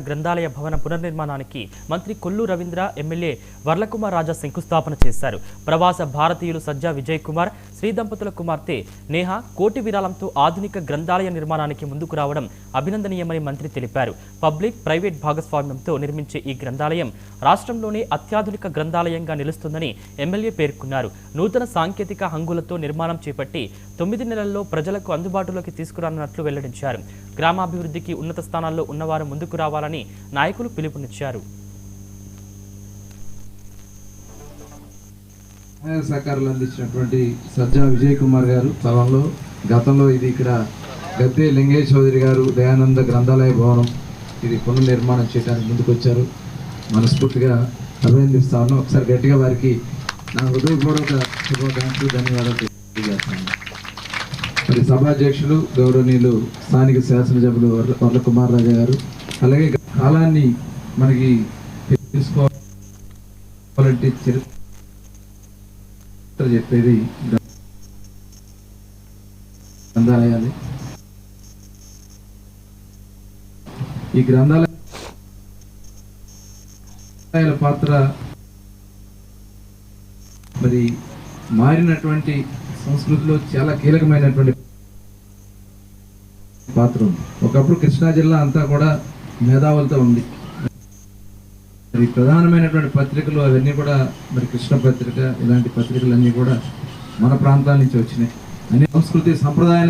గ్రంథాలయ భవన పునర్నిర్మాణానికి మంత్రి కొల్లు రవీంద్ర ఎమ్మెల్యే వర్లకుమార్ రాజా శంకుస్థాపన చేశారు. ప్రవాస భారతీయులు సజ్జా విజయ్ కుమార్, శ్రీ దంపతుల కుమార్తె నేహ కోటి విరాళంతో ఆధునిక గ్రంథాలయ నిర్మాణానికి ముందుకు రావడం అభినందనీయమని మంత్రి తెలిపారు. పబ్లిక్ ప్రైవేట్ భాగస్వామ్యంతో నిర్మించే ఈ గ్రంథాలయం రాష్ట్రంలోనే అత్యాధునిక గ్రంథాలయంగా నిలుస్తుందని ఎమ్మెల్యే పేర్కొన్నారు. నూతన సాంకేతిక హంగులతో నిర్మాణం చేపట్టి 9 నెలల్లో ప్రజలకు అందుబాటులోకి తీసుకురానున్నట్లు వెల్లడించారు. గ్రామాభివృద్ధికి ఉన్నత స్థానాల్లో ఉన్నవారు ముందుకు రావాలని నాయకులు పిలుపునిచ్చారు. సహకారాలు అందించినటువంటి సజ్జా విజయ్ కుమార్ గారు స్థలంలో గతంలో ఇది ఇక్కడ గద్దె లింగేష్ చౌదరి గారు దయానంద గ్రంథాలయ భవనం ఇది పునర్నిర్మాణం చేయడానికి ముందుకు వచ్చారు. మనస్ఫూర్తిగా అభినందిస్తా ఉన్నాం. ఒకసారి గట్టిగా వారికి నా హృదయపూర్వక శుభాకాంక్షలు, ధన్యవాదాలు తెలియజేస్తాను. మరి సభాధ్యక్షులు గౌరవనీయులు స్థానిక శాసనసభ్యులు వర్లకుమార్ రాజా గారు, అలాగే కాలాన్ని మనకి తెలుసుకోవాలంటే చరిత్ర చెప్పేది గ్రంథాలయాలు. ఈ గ్రంథాలయాల పాత్ర మరి మారినటువంటి సంస్కృతిలో చాలా కీలకమైనటువంటి పాత్ర ఉంది. ఒకప్పుడు కృష్ణా జిల్లా అంతా కూడా మేధావులతో ఉంది. మరి ప్రధానమైనటువంటి పత్రికలు అవన్నీ కూడా మరి కృష్ణ పత్రిక ఇలాంటి పత్రికలన్నీ కూడా మన ప్రాంతాల నుంచి వచ్చినాయి. అన్ని సంస్కృతి సంప్రదాయాలు